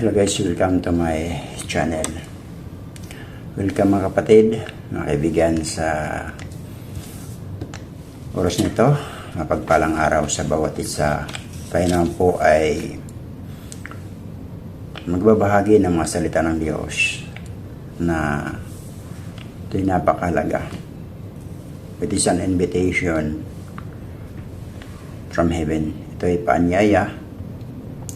Hello guys, welcome to my channel. Welcome mga kapatid, mga kaibigan sa oras nito. Mapagpalang araw sa bawat isa. Tayo naman po ay magbabahagi ng mga salita ng Diyos na ito'y napakahalaga. It is an invitation from heaven. Ito'y paanyaya,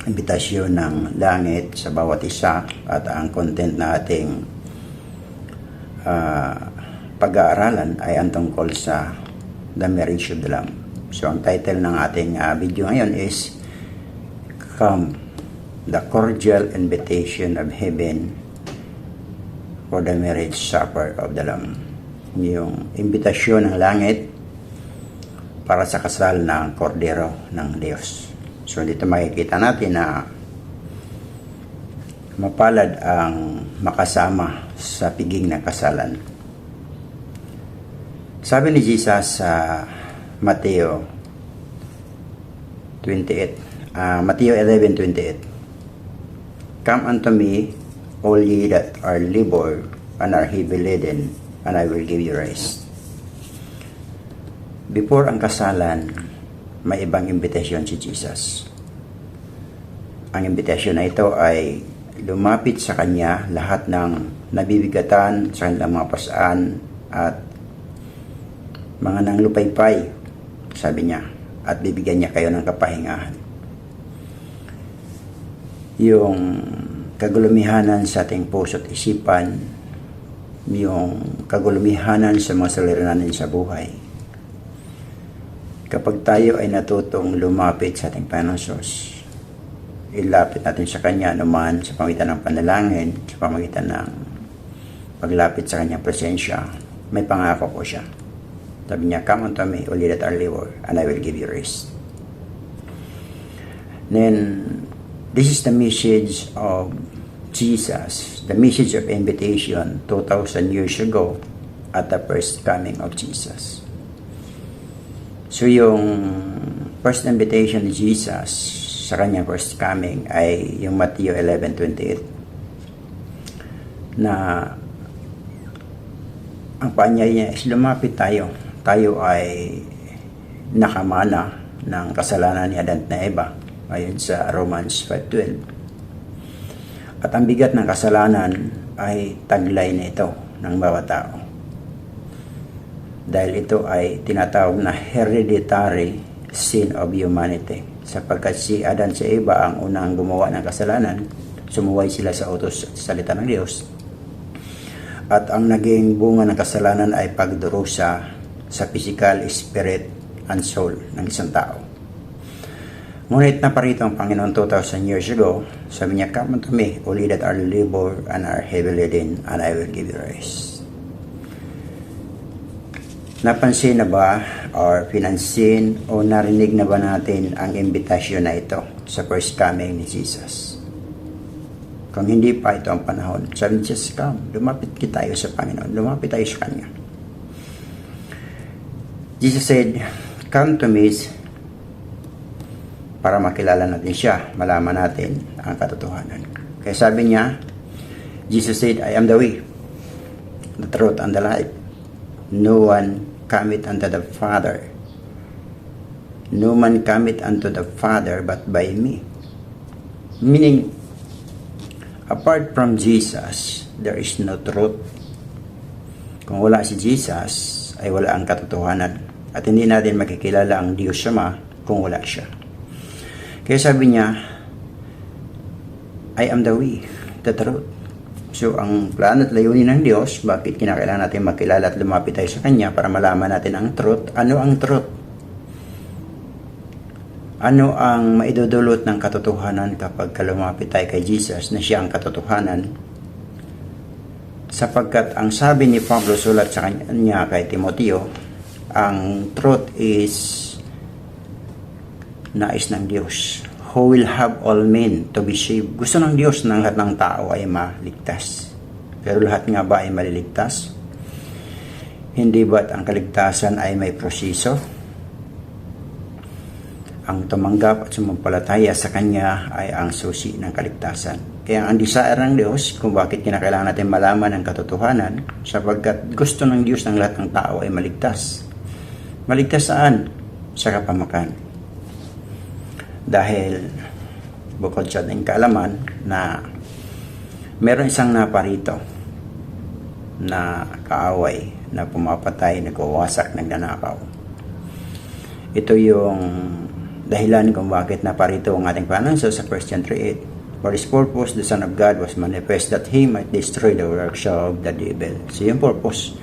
imbitasyon ng langit sa bawat isa, at ang content na ating pag-aaralan ay ang tungkol sa The Marriage of the Lamb. So ang title ng ating video ngayon is Come, the Cordial Invitation of Heaven for the Marriage Supper of the Lamb. Yung imbitasyon ng langit para sa kasal ng kordero ng Diyos. So dito makikita natin na mapalad ang makasama sa piging ng kasalan. Sabi ni Jesus sa Mateo 11:28, Come unto me, all ye that are labor and are heavy laden, and I will give you rest. Before ang kasalan, may ibang imbitasyon si Jesus. Ang imbitasyon na ito ay lumapit sa Kanya lahat ng nabibigatan sa kanilang mga pasaan at mga nanglupaypay, sabi niya, at bibigyan niya kayo ng kapahingahan. Yung kagulumihanan sa ating puso at isipan, yung kagulumihanan sa mga saliranan sa buhay. Kapag tayo ay natutong lumapit sa ating Panginoong Diyos, ilapit natin sa Kanya anuman sa pamagitan ng panalangin, sa pamagitan ng paglapit sa Kanyang presensya, may pangako po siya. Sabi niya, Come unto me, all ye that are labor, and I will give you rest. Then, this is the message of Jesus, the message of invitation 2,000 years ago at the first coming of Jesus. So yung first invitation ni Jesus sa kanyang first coming ay yung Mateo 11:28, na ang paanyaya niya is lumapit tayo. Tayo ay nakamana ng kasalanan ni Adan at Eva ayon sa Romans 5:12. At ang bigat ng kasalanan ay taglay na ito ng bawat tao. Dahil ito ay tinatawag na hereditary sin of humanity. Sapagkat si Adan at Eva ang unang gumawa ng kasalanan, sumuway sila sa utos at salita ng Diyos. At ang naging bunga ng kasalanan ay pagdurusa sa physical, spirit, and soul ng isang tao. Ngunit naparito ang Panginoon 2,000 years ago, sabi niya, Come unto me, all ye that are labor and are heavy laden, and I will give you rest. Napansin na ba or pinansin o narinig na ba natin ang imbitasyon na ito sa first coming ni Jesus? Kung hindi pa, ito ang panahon. Sabi ni Jesus, come, lumapit tayo sa Panginoon, lumapit tayo sa Kanya. Jesus said, Come to me, para makilala natin siya, malaman natin ang katotohanan. Kaya sabi niya, Jesus said, I am the way, the truth, and the life. No one cometh unto the Father. No man cometh unto the Father but by me. Meaning, apart from Jesus, there is no truth. Kung wala si Jesus, ay wala ang katotohanan. At hindi natin makikilala ang Diyos Ama kung wala siya. Kaya sabi niya, I am the way, the truth. So, ang plano at layunin ng Diyos, bakit kinakailangan natin makilala at lumapit tayo sa Kanya para malaman natin ang truth? Ano ang truth? Ano ang maidudulot ng katotohanan kapag lumapit tayo kay Jesus na siya ang katotohanan? Sapagkat ang sabi ni Pablo sulat sa kanya kay Timoteo, ang truth is nais ng Diyos, who will have all men to be saved. Gusto ng Diyos na lahat ng tao ay maligtas. Pero lahat nga ba ay maliligtas? Hindi ba't ang kaligtasan ay may proseso? Ang tumanggap at sumampalataya sa Kanya ay ang susi ng kaligtasan. Kaya ang desire ng Diyos kung bakit kinakailangan natin malaman ang katotohanan, sapagkat gusto ng Diyos ng lahat ng tao ay maligtas. Maligtas saan? Sa kapamakan. Dahil bukod sa ating kaalaman na meron isang naparito na kaaway na pumapatay, nagwawasak, nagnanakaw. Ito yung dahilan kung bakit naparito ang ating Panginoon sa 1 John 3:8. For this purpose, the Son of God was manifest that He might destroy the works of the devil. So yung purpose.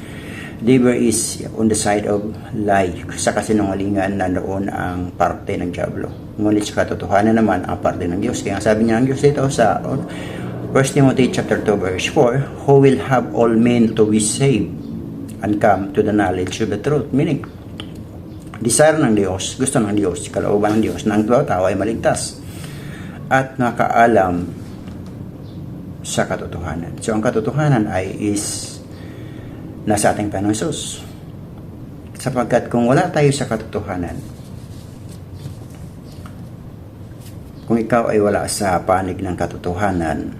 Devil is on the side of lie. Sa kasinungalingan, nandoon ang parte ng Diablo. Ngunit sa katotohanan naman, ang parte ng Diyos. Kaya sabi niya ng Diyos dito sa 1 Timothy chapter 2 verse 4, who will have all men to be saved and come to the knowledge of the truth. Meaning, desire ng Diyos, gusto ng Diyos, kalooban ng Diyos, na ang tao ay maligtas at nakaalam sa katotohanan. So, ang katotohanan is nasa ating Panginoon Hesus. Sapagkat kung wala tayo sa katotohanan, kung ikaw ay wala sa panig ng katotohanan,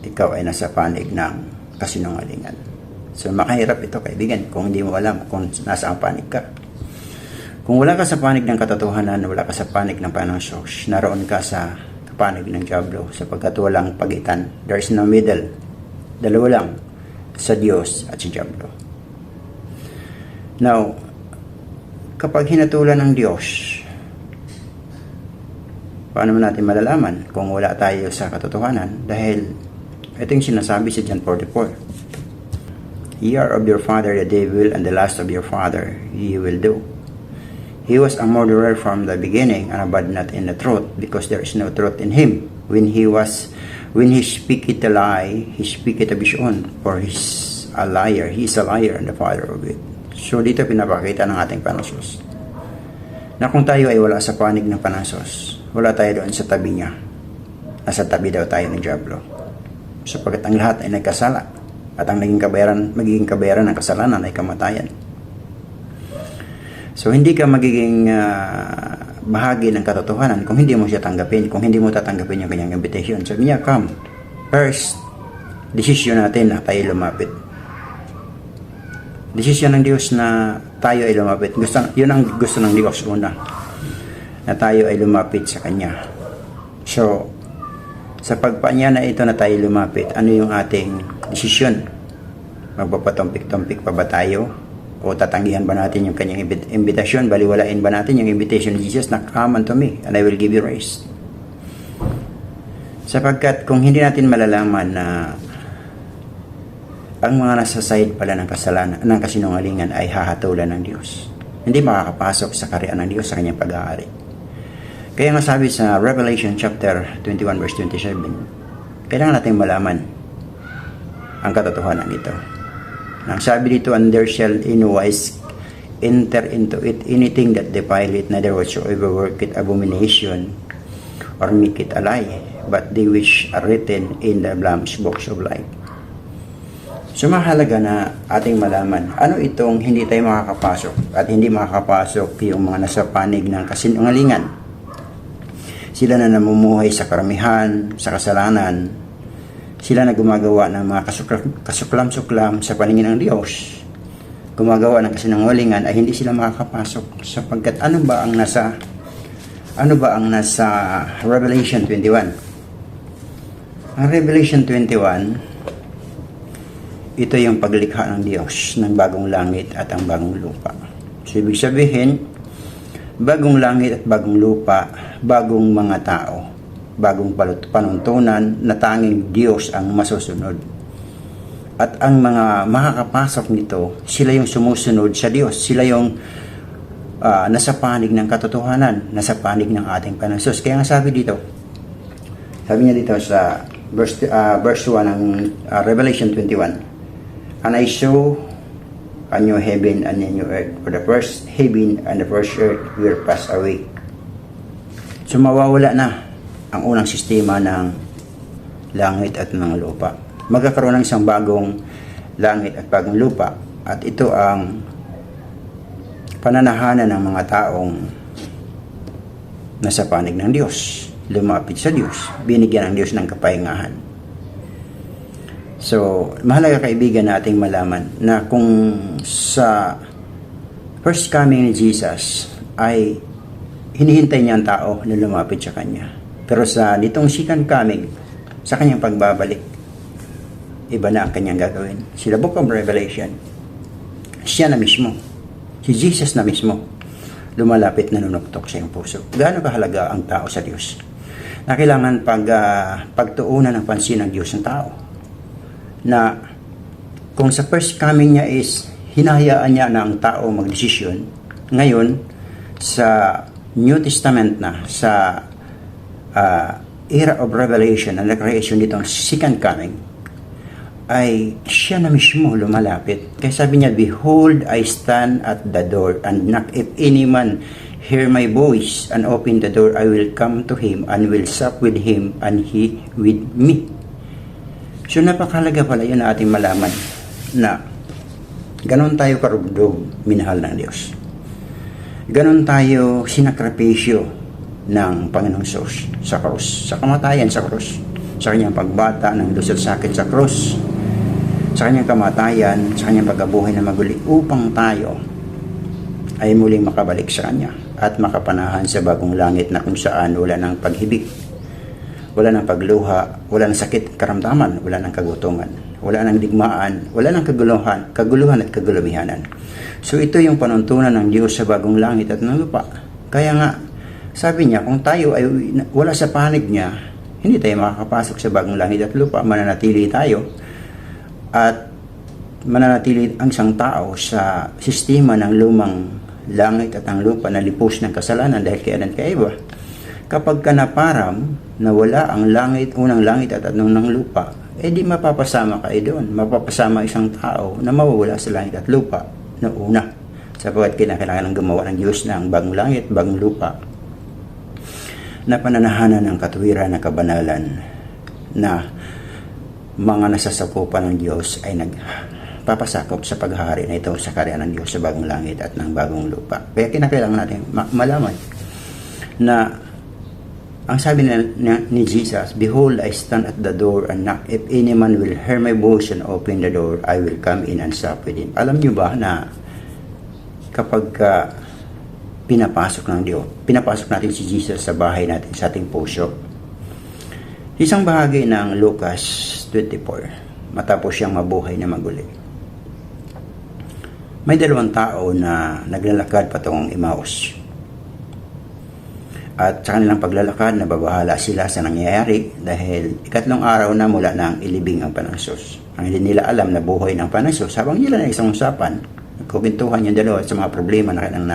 ikaw ay nasa panig ng kasinungalingan. So, makahirap ito, kaibigan, kung hindi mo alam kung nasa ang panig ka. Kung wala ka sa panig ng katotohanan, wala ka sa panig ng Panginoong Diyos, naroon ka sa panig ng Diablo, sapagkat walang pagitan. There is no middle. Dalawa lang, sa Diyos at sa Diablo. Now, kapag hinatulan ng Diyos, paano natin malalaman kung wala tayo sa katotohanan? Dahil ito yung sinasabi sa John 44. Ye are of your father the devil, and the lust of your father ye will do. He was a murderer from the beginning, and abide not in the truth, because there is no truth in him. When he speaketh a lie, he speaketh of his own, for he is a liar and the father of it. So dito pinapakita ng ating Panginoon na kung tayo ay wala sa panig ng Panginoon, wala tayo doon sa tabi niya. Nasa tabi daw tayo ng Diablo. Sapagkat ang lahat ay nagkasala, at ang magiging kabayaran ng kasalanan ay kamatayan. So, hindi ka magiging bahagi ng katotohanan kung hindi mo siya tanggapin, kung hindi mo tatanggapin yung kanyang invitation. Sabi niya, come. First, desisyon natin na tayo lumapit. Desisyon ng Diyos na tayo ay lumapit. Yun ang gusto ng Diyos una, na tayo ay lumapit sa Kanya. So, sa pagpanya na ito na tayo lumapit, ano yung ating desisyon? Magpapatumpik-tumpik pa ba tayo? O tatanggihan ba natin yung kanyang invitation? Baliwalain ba natin yung invitation ni Jesus na come unto me and I will give you rest? Sapagkat kung hindi natin malalaman na ang mga nasa side pala ng kasalanan, ng kasinungalingan ay hahatulan ng Diyos, hindi makakapasok sa kaharian ng Diyos sa kanyang pag-aari. Kaya nga sabi sa Revelation chapter 21 verse 27, kailangan natin malaman ang katotohanan nito. Ang sabi dito, and there shall in wise enter into it anything that defile it, neither whatsoever work it abomination or make it a lie, but they which are written in the Lamb's books of life. So mahalaga na ating malaman ano itong hindi tayo makakapasok, at hindi makakapasok yung mga nasa panig ng kasinungalingan. Sila na namumuhay sa karamihan, sa kasalanan. Sila na gumagawa ng mga kasuklam-suklam sa paningin ng Diyos. Gumagawa ng kasinungalingan ay hindi sila makakapasok, sapagkat ano ba ang nasa Revelation 21? Ang Revelation 21, ito yung paglikha ng Diyos ng bagong langit at ang bagong lupa. So ibig sabihin, bagong langit at bagong lupa, bagong mga tao, bagong panuntunan na tanging Diyos ang masusunod. At ang mga makakapasok nito, sila yung sumusunod sa Diyos. Sila yung nasa panig ng katotohanan, nasa panig ng ating Panginoon. Kaya nga sabi niya dito sa verse 1 ng Revelation 21, and I saw a new heaven and a new earth, for the first heaven and the first earth will pass away. So mawawala na ang unang sistema ng langit at ng lupa. Magkakaroon ng isang bagong langit at bagong lupa, at ito ang pananahanan ng mga taong nasa panig ng Diyos. lumapit sa Diyos, binigyan ng Diyos ng kapahingahan. So, mahalaga kaibigan nating malaman na kung sa first coming ni Jesus ay hinihintay niya ang tao na lumapit sa Kanya. Pero sa nitong second coming, sa Kanyang pagbabalik, iba na ang Kanyang gagawin. Sa the Book of Revelation, siya na mismo, si Jesus na mismo, lumalapit na nunuktok sa iyong puso. Gaano kahalaga ang tao sa Diyos? Na kailangan pagtuunan ng pansin ng Diyos ng tao. Na kung sa first coming niya is hinahayaan niya na ang tao magdesisyon, ngayon sa New Testament na, sa era of Revelation and the creation nitong second coming, ay siya na mismo lumalapit. Kaya sabi niya, "Behold, I stand at the door and knock. If any man hear my voice and open the door, I will come to him and will sup with him and he with me." So napakahalaga pala yun na ating malaman na ganon tayo karugdog, minahal ng Diyos. Ganon tayo sinakripisyo ng Panginoong Sos sa krus, sa kamatayan sa krus, sa kanyang pagbata ng lusot sakit sa krus, sa kanyang kamatayan, sa kanyang pagkabuhay na maguli upang tayo ay muling makabalik sa kanya at makapanahan sa bagong langit na kung saan wala ng paghibig, wala ng pagluha, wala ng sakit, karamdaman, wala ng kagutuman, wala ng digmaan, wala ng kaguluhan at kagulumihanan. So ito yung panuntunan ng Diyos sa bagong langit at ng lupa. Kaya nga, sabi niya, kung tayo ay wala sa panig niya, hindi tayo makakapasok sa bagong langit at lupa, mananatili tayo at mananatili ang isang tao sa sistema ng lumang langit at ang lupa na lipos ng kasalanan dahil kay Adan kay Eva. Kapag ka naparam na wala ang langit, unang langit at anong ng lupa, di mapapasama kayo doon. Mapapasama isang tao na mawawala sa langit at lupa na una. Sapagkat kinakailangan ng gumawa ng Diyos ng bagong langit, bagong lupa na pananahanan ng katuwiran ng kabanalan na mga nasasakupan ng Diyos ay nagpapasakop sa paghahari na ito sa karya ng Diyos sa bagong langit at ng bagong lupa. Kaya kinakailangan natin malaman na ang sabi ni Jesus, "Behold, I stand at the door and knock. If any man will hear my voice and open the door, I will come in and sup with him." Alam niyo ba na kapag pinapasok ng Diyos, pinapasok natin si Jesus sa bahay natin, sa ating puso. Isang bahagi ng Lucas 24, matapos siyang mabuhay na maguli. May dalawang tao na naglalakad patungong Emmaus. At sa kanilang paglalakad, nababahala sila sa nangyayari dahil ikatlong araw na mula ng ilibing ang Panginoon. Ang hindi nila alam na buhay ng Panginoon. Habang nila na isang usapan, nagkubentuhan yung dalawa sa mga problema na kanilang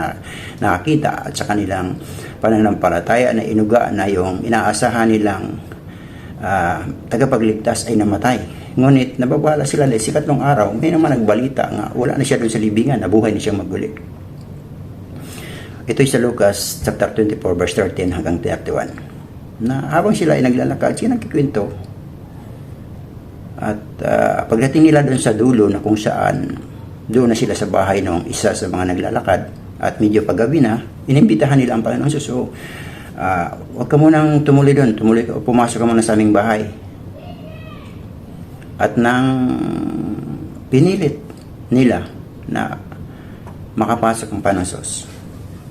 nakakita at sa kanilang pananampalataya na inuga na yung inaasahan nilang tagapagligtas ay namatay. Ngunit nababahala sila dahil sa ikatlong araw, may naman nagbalita nga wala na siya doon sa libingan, nabuhay na siyang maguli. Ito sa Lucas chapter 24 verse 13 hanggang 31. Na habang sila ay naglalakad, siya nagkikwento. At pagdating nila doon sa dulo na kung saan doon na sila sa bahay ng isa sa mga naglalakad at medyo paggabi na, inimbitahan nila ang Panginoon Jesus. So, huwag ka munang tumuloy doon, pumasok ka muna sa aming bahay. At nang pinilit nila na makapasok ang Panginoon Jesus,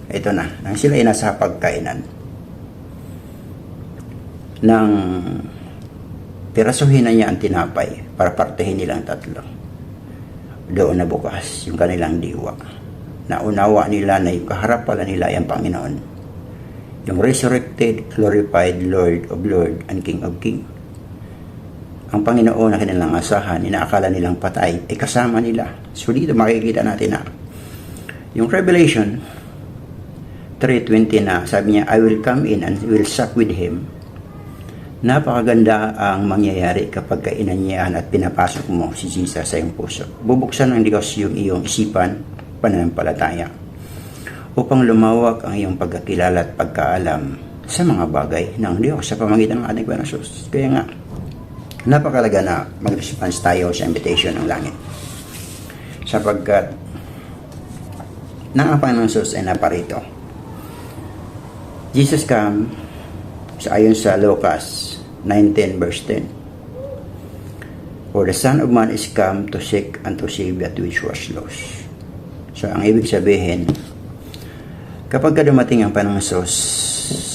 ito na, nang sila ay nasa pagkainan, nang pirasuhin na niya ang tinapay para partihin nilang tatlo, doon na bukas yung kanilang diwa. Naunawa nila na yung kaharap pala nila ay ang Panginoon, yung resurrected, glorified Lord of Lords and King of Kings. Ang Panginoon na kanilang asahan, inaakala nilang patay, ay kasama nila. So dito makikita natin na yung Revelation 3:20 na sabi niya, "I will come in and will sup with him." Napakaganda ang mangyayari kapag kainanyahan at pinapasok mo si Jesus sa iyong puso. Bubuksan ng Diyos yung iyong isipan, pananampalataya, upang lumawak ang iyong pagkakilala at pagkaalam sa mga bagay ng Diyos sa pamamagitan ng ating Panginoon Jesus. Kaya nga, napakalaga na mag-response tayo sa invitation ng langit. Sapagkat nang ang Panginoon Jesus ay naparito. Jesus come Ayon sa Lucas 19 verse 10. For the Son of Man is come to seek and to save that which was lost. So, ang ibig sabihin, kapag dumating ang panangsos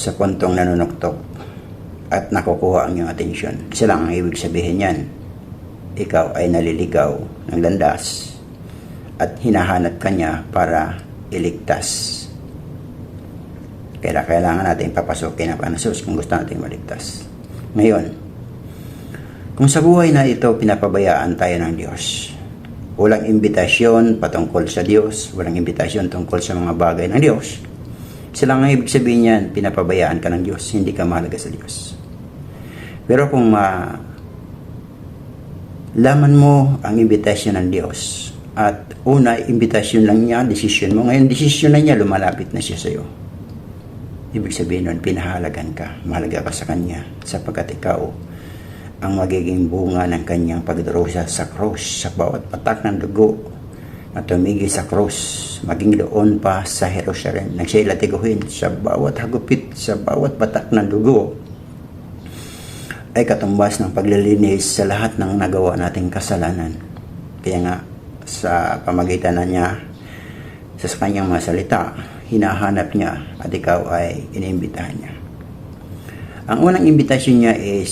sa puntong nanunuktok at nakukuha ang iyong atensyon, isa lang ang ibig sabihin yan. Ikaw ay naliligaw ng landas at hinahanap ka niya para iligtas. Kaya kailangan natin papasukin ang panangsos kung gusto natin maligtas. Ngayon, kung sa buhay na ito pinapabayaan tayo ng Diyos, walang imbitasyon patungkol sa Diyos, walang imbitasyon tungkol sa mga bagay ng Diyos, sila nga ibig sabihin yan, pinapabayaan ka ng Diyos, hindi ka mahalaga sa Diyos. Pero kung laman mo ang imbitasyon ng Diyos, at una, imbitasyon lang niya, desisyon mo, ngayon desisyon na niya, lumalapit na siya sa iyo. Ibig sabihin nun, pinahalagan ka, mahalaga ka sa Kanya, sapagkat ikaw ang magiging bunga ng Kanyang pagdurusa sa krus, sa bawat patak ng dugo na tumigil sa krus, maging doon pa sa Jerusalem, nang siya ilatiguhin sa bawat hagupit, sa bawat patak ng dugo, ay katumbas ng paglilinis sa lahat ng nagawa nating kasalanan. Kaya nga, sa pamagitan na niya, sa Kanyang mga salita, hinahanap niya at ikaw ay iniimbitahan niya. Ang unang imbitasyon niya is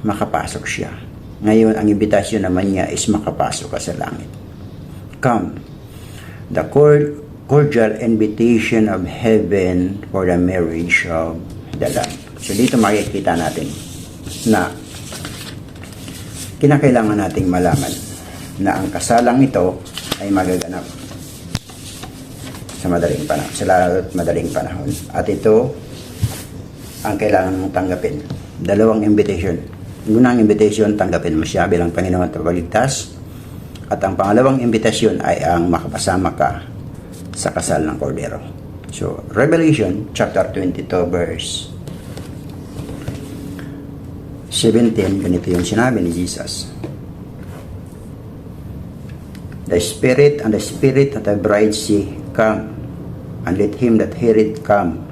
makapasok siya. Ngayon, ang imbitasyon naman niya is makapasok ka sa langit. Come, the cordial invitation of heaven for the marriage of the Lamb. So dito makikita natin na kinakailangan nating malaman na ang kasalang ito ay magaganap sa madaling panahon, sa lalo't madaling panahon. At ito ang kailangan mong tanggapin. Dalawang invitation. Ang unang invitation, tanggapin mo siya bilang Panginoon at Tagapagligtas. At ang pangalawang invitation ay ang makapasama ka sa kasal ng Kordero. So, Revelation chapter 22 verse 17, ganito yung sinabi ni Jesus. The Spirit and the Spirit of the bride say, Come, and let him that heareth come,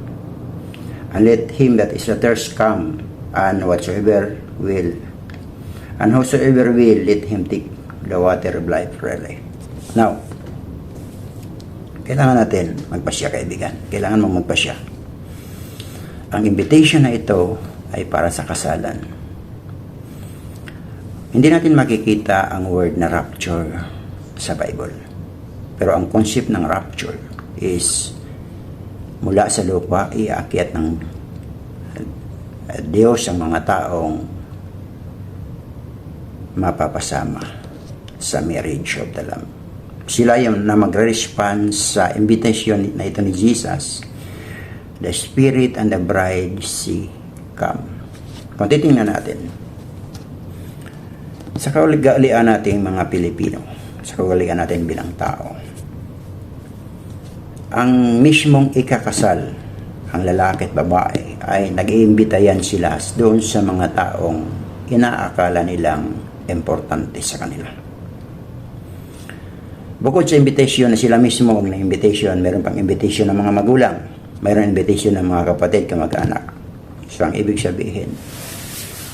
and let him that is athirst come, and whatsoever will, and whosoever will, let him take the water of life freely. Now, kailangan natin magpasya, kaibigan. Kailangan mong magpasya. Ang invitation na ito ay para sa kasalan. Hindi natin makikita ang word na rapture sa Bible. Pero ang concept ng rapture is mula sa lupa, iakyat ng Diyos ang mga taong mapapasama sa marriage of the Lamb. Sila yung na magre-respond sa invitation na ito ni Jesus. The Spirit and the bride say, Come. Kung titingnan natin, sa kaugalian natin mga Pilipino, sa kaugalian natin bilang tao, ang mismong ikakasal, ang lalaki at babae, ay nag-iimbitayan sila doon sa mga taong inaakala nilang importante sa kanila. Bukod sa invitation na sila mismo na invitation, meron pang invitation ng mga magulang, mayroon invitation ng mga kapatid, kamag-anak. So, ang ibig sabihin,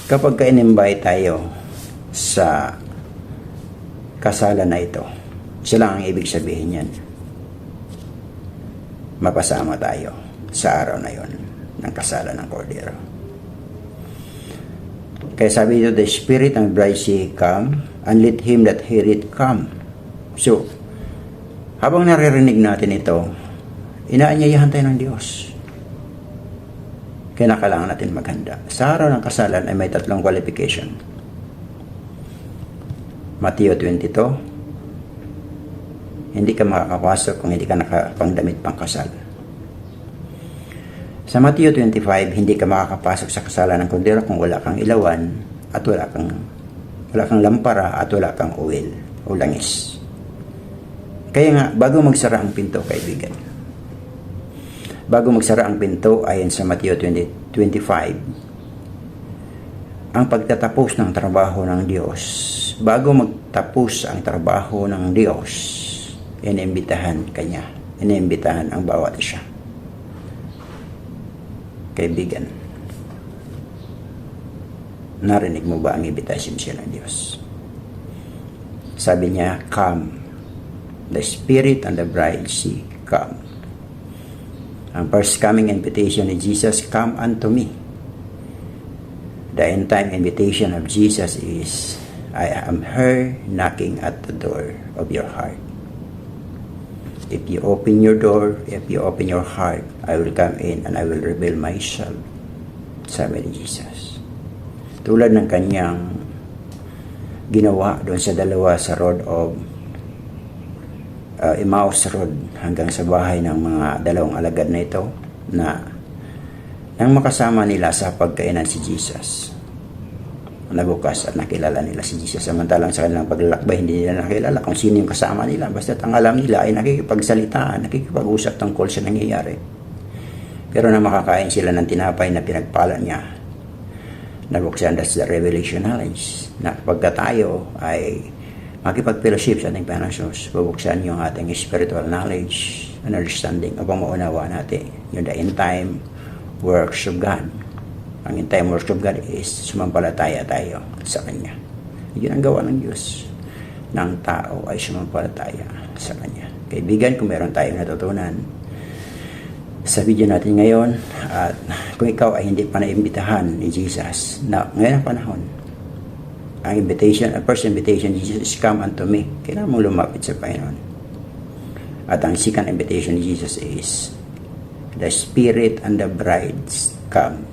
kapag ka-invite tayo sa kasalan na ito, sila ang ibig sabihin yan. Mapasama tayo sa araw na yon ng kasalan ng Kordero. Kaya sabi dito, the Spirit and bride say, Come, and let him that heareth come. So, habang naririnig natin ito, inaanyayahan tayo ng Diyos. Kaya kailangan natin maghanda. Sa araw ng kasalan ay may tatlong qualification. Mateo 22, hindi ka makakapasok kung hindi ka nakapangdamit pang kasal. Sa Mateo 25, hindi ka makakapasok sa kasalan ng Kordero kung wala kang ilawan at wala kang lampara at wala kang oil o langis. Kaya nga, bago magsara ang pinto, kaibigan, bago magsara ang pinto, ayon sa Mateo 25, ang pagtatapos ng trabaho ng Diyos, bago magtapos ang trabaho ng Diyos, inimbitahan kanya, inimbitahan ang bawat isa. Kaibigan, Narinig mo ba ang invitation siya ng Diyos? Sabi niya, come. The Spirit and the bride say, come. Ang first coming invitation ni Jesus, come unto me. The end time invitation of Jesus is, I am here knocking at the door of your heart. If you open your door, if you open your heart, I will come in and I will reveal myself. Sabi ni Jesus. Tulad ng kanyang ginawa doon sa dalawa sa road of Emmaus Road hanggang sa bahay ng mga dalawang alagad na ito na nang makasama nila sa pagkainan si Jesus, nabukas at nakilala nila si Jesus. Samantalang sa kanilang paglalakbay, hindi nila nakilala kung sino yung kasama nila. Basta't ang alam nila ay nakikipagsalitaan, nakikipag-usap tungkol sa nangyayari. Pero nang makakain sila ng tinapay na pinagpala niya, nabuksan, that's the revelation knowledge, na pagka tayo ay makipag-fellowship sa ating Panginoon, bubuksan yung ating spiritual knowledge and understanding upang maunawa natin yung the end time works of God. Ang end time works of God is sumampalataya tayo sa Kanya. Yun ang gawa ng Diyos. Ng tao ay sumampalataya sa Kanya. Kaibigan, kung meron tayong natutunan sa video natin ngayon, at kung ikaw ay hindi pa naimbitahan ni Jesus, na ngayon ang panahon, ang invitation, first invitation, Jesus is come unto me. Kailangan mong lumapit sa Panginoon. At ang second invitation ni Jesus is, the Spirit and the bride come.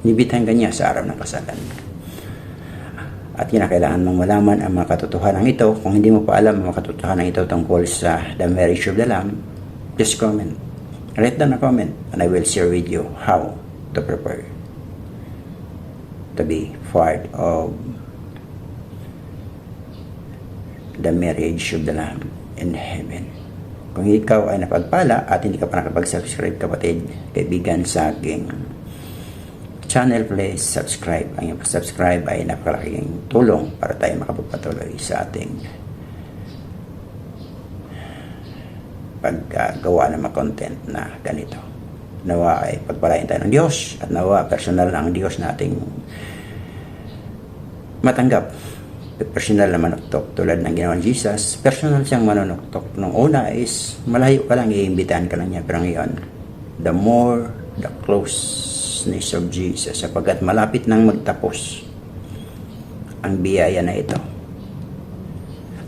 Nibitahan ka niya sa araw ng kasalan. At kinakailangan mong malaman ang mga katotohanan ito. Kung hindi mo pa alam ang mga katotohanan ito tungkol sa the marriage of the Lamb, just comment. Write down a comment and I will share with you how to prepare to be part of the marriage of the Lamb in heaven. Kung ikaw ay napagpala at hindi ka pa nakapag-subscribe, kapatid, kaibigan sa aking channel, please subscribe. Ang iyong subscribe ay napakalaking tulong para tayo makapagpatuloy sa ating paggawa ng mga content na ganito. Nawa ay pagpalain tayo ng Diyos at nawa personal ang Diyos nating matanggap. Personal na manuktok tulad ng ginawa ni Jesus. Personal siyang manunuktok. Nung una is malayo ka lang, iimbitahan ka lang niya. Pero ngayon, the more the closeness of Jesus, sapagkat malapit nang magtapos ang biyaya na ito.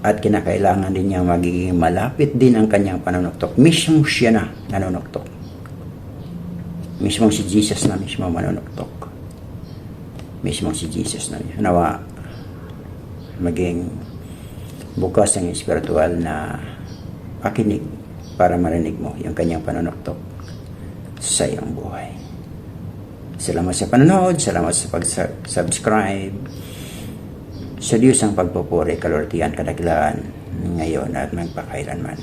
At kinakailangan din niya magiging malapit din ang kanyang panunuktok. Mismo siya na nanunuktok. Mismo si Jesus na mismo manunuktok. Mismo si Jesus na. Nawa maging bukas ang spiritual na pakinig para marinig mo yung kanyang panunuktok sa iyong buhay. Salamat sa panonood, salamat sa pag-subscribe. Sa Diyos ang pagpupuri, kalortihan, kadakilaan ngayon at magpakailanman.